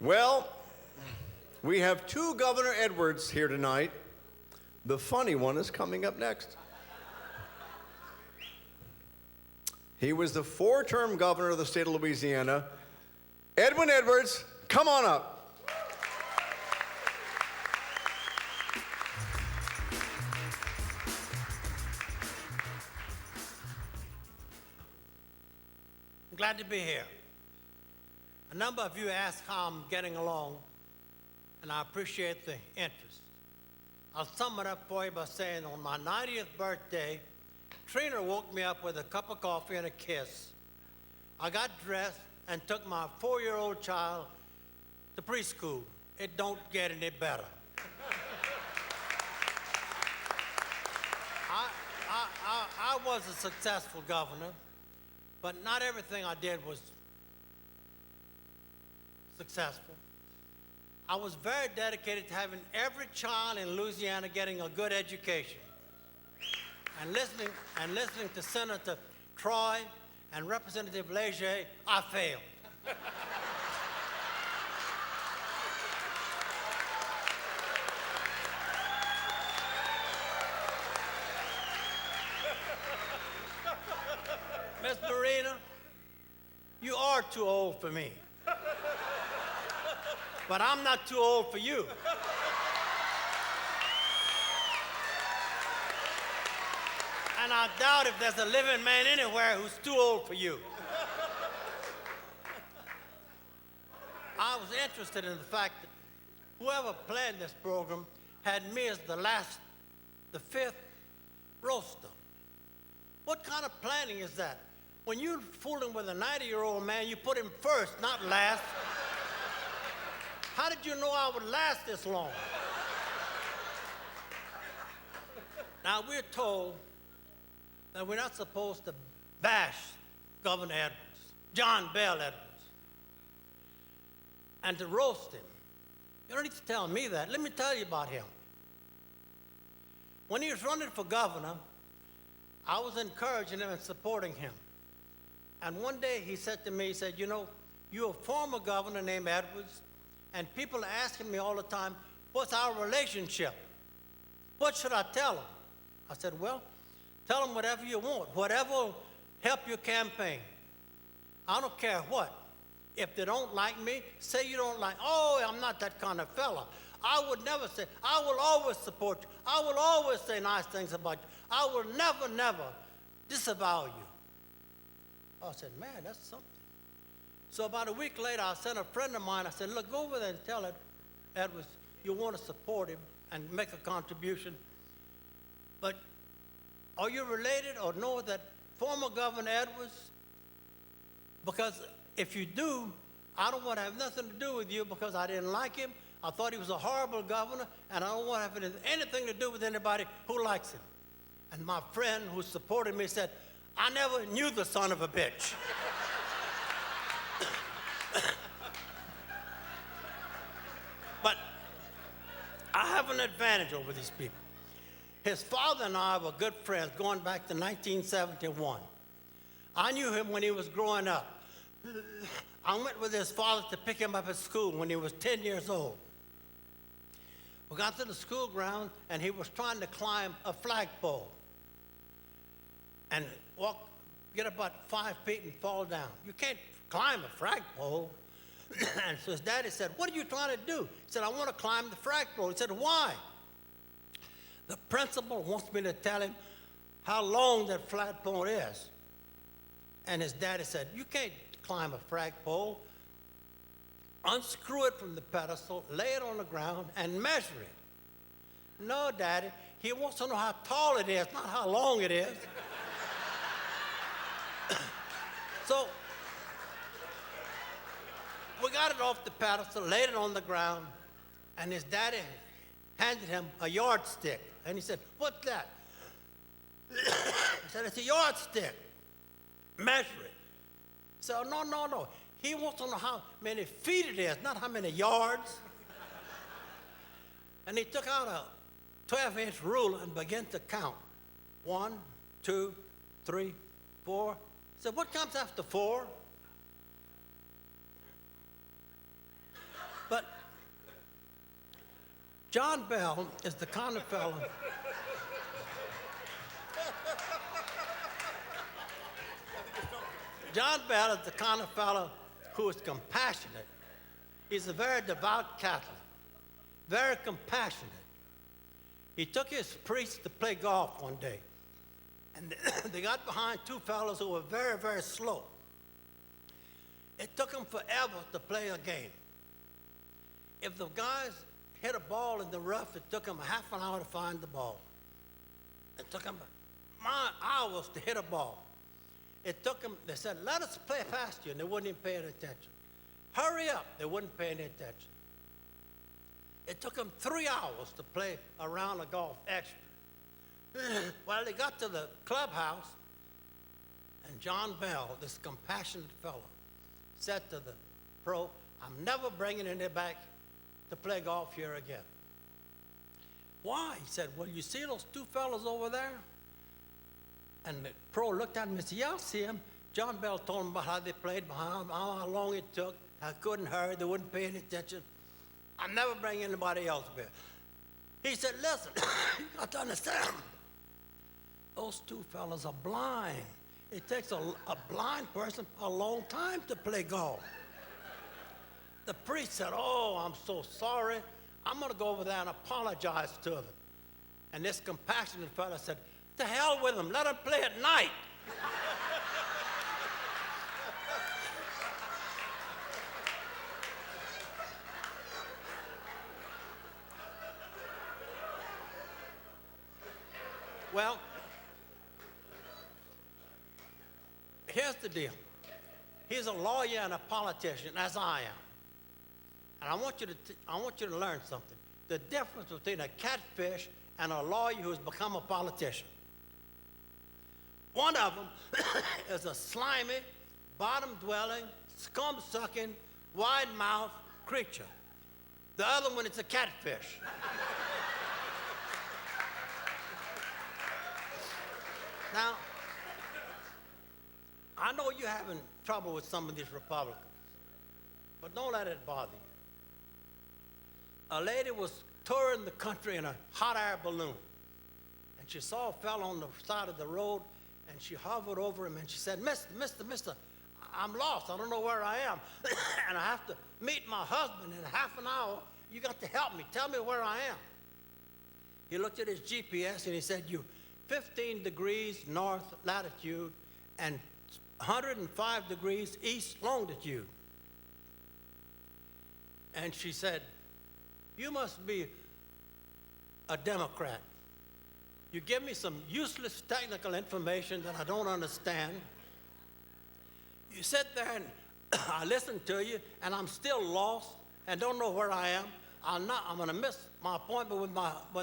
Well, we have two Governor Edwards here tonight. The funny one is coming up next. He was the four-term governor of the state of Louisiana. Edwin Edwards, come on up. I'm glad to be here. A number of you asked how I'm getting along, and I appreciate the interest. I'll sum it up for you by saying on my 90th birthday, Trina woke me up with a cup of coffee and a kiss. I got dressed and took my 4-year-old child to preschool. It don't get any better. I was a successful governor, but not everything I did was successful. I was very dedicated to having every child in Louisiana getting a good education. And listening to Senator Troy and Representative Leger, I failed. Miss Marina, you are too old for me. But I'm not too old for you. And I doubt if there's a living man anywhere who's too old for you. I was interested in the fact that whoever planned this program had me as the fifth roaster. What kind of planning is that? When you're fooling with a 90-year-old man, you put him first, not last. How did you know I would last this long? Now, we're told that we're not supposed to bash Governor Edwards, John Bell Edwards, and to roast him. You don't need to tell me that. Let me tell you about him. When he was running for governor, I was encouraging him and supporting him. And one day he said to me, he said, you know, you're a former governor named Edwards, and people are asking me all the time, what's our relationship? What should I tell them? I said, well, tell them whatever you want, whatever will help your campaign. I don't care what. If they don't like me, say you don't like, oh, I'm not that kind of fella. I would never say, I will always support you. I will always say nice things about you. I will never, never disavow you. I said, man, that's something. So about a week later, I sent a friend of mine, I said, look, go over there and tell Edwards you want to support him and make a contribution. But are you related or know that former Governor Edwards? Because if you do, I don't want to have nothing to do with you because I didn't like him. I thought he was a horrible governor, and I don't want to have anything to do with anybody who likes him. And my friend who supported me said, I never knew the son of a bitch. But I have an advantage over these people. His father and I were good friends going back to 1971. I knew him when he was growing up. I went with his father to pick him up at school when he was 10 years old. We got to the school ground, and he was trying to climb a flagpole and get about 5 feet and fall down. You can't climb a flagpole. And so his daddy said, what are you trying to do? He said, I want to climb the flagpole. He said, why? The principal wants me to tell him how long that flagpole is. And his daddy said, you can't climb a flagpole. Unscrew it from the pedestal, lay it on the ground, and measure it. No, Daddy, he wants to know how tall it is, not how long it is. So we got it off the pedestal, laid it on the ground, and his daddy handed him a yardstick. And he said, what's that? He said, it's a yardstick. Measure it. He said, oh, no. He wants to know how many feet it is, not how many yards. And he took out a 12-inch ruler and began to count. 1, 2, 3, 4. He said, what comes after 4? John Bell is the kind of fellow. John Bell is the kind of fellow who is compassionate. He's a very devout Catholic, very compassionate. He took his priest to play golf one day, and they got behind two fellows who were very, very slow. It took them forever to play a game. If the guys hit a ball in the rough, it took them half an hour to find the ball. It took them hours to hit a ball. It took them, they said, let us play faster, and they wouldn't even pay any attention. Hurry up, they wouldn't pay any attention. It took them 3 hours to play a round of golf extra. Well, they got to the clubhouse, and John Bell, this compassionate fellow, said to the pro, I'm never bringing any back to play golf here again. Why? He said, well, you see those two fellows over there? And the pro looked at him and said, yeah, I see him. John Bell told him about how they played, how long it took, how couldn't hurry, they wouldn't pay any attention. I'll never bring anybody else back. He said, listen, you got to understand, those two fellows are blind. It takes a blind person a long time to play golf. The priest said, oh, I'm so sorry. I'm going to go over there and apologize to them. And this compassionate fellow said, to hell with them, let them play at night. Well, here's the deal. He's a lawyer and a politician, as I am. And I want you to learn something. The difference between a catfish and a lawyer who's become a politician. One of them is a slimy, bottom-dwelling, scum-sucking, wide-mouthed creature. The other one is a catfish. Now, I know you're having trouble with some of these Republicans, but don't let it bother you. A lady was touring the country in a hot air balloon, and she saw a fellow on the side of the road, and she hovered over him, and she said, Mister, I'm lost. I don't know where I am, and I have to meet my husband in half an hour. You got to help me. Tell me where I am. He looked at his GPS, and he said, you 15 degrees north latitude and 105 degrees east longitude. And she said, you must be a Democrat. You give me some useless technical information that I don't understand. You sit there and I listen to you, and I'm still lost and don't know where I am. I'm going to miss my appointment with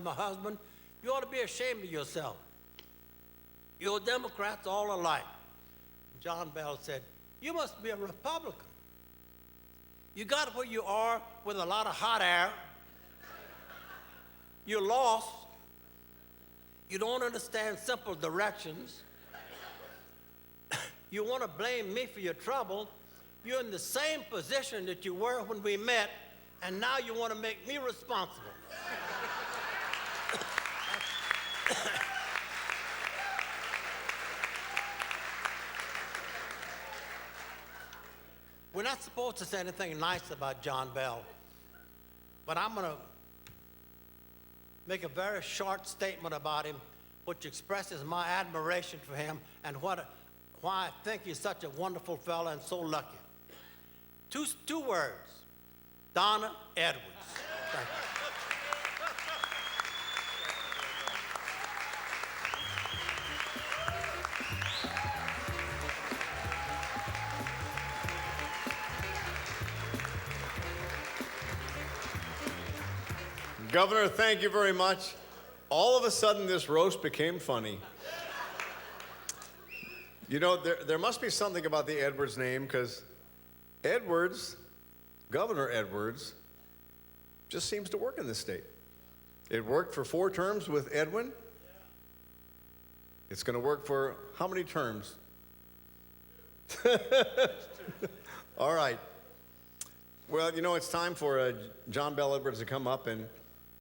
my husband. You ought to be ashamed of yourself. You're Democrats all alike. John Bell said, you must be a Republican. You got where you are with a lot of hot air. You're lost. You don't understand simple directions. You want to blame me for your trouble. You're in the same position that you were when we met, and now you want to make me responsible. We're not supposed to say anything nice about John Bell, but I'm going to make a very short statement about him, which expresses my admiration for him and why I think he's such a wonderful fellow and so lucky. Two words, Donna Edwards. Thank you. Governor, thank you very much. All of a sudden, this roast became funny. You know, there must be something about the Edwards name, because Edwards, Governor Edwards, just seems to work in this state. It worked for 4 terms with Edwin. It's going to work for how many terms? All right. Well, you know, it's time for John Bell Edwards to come up and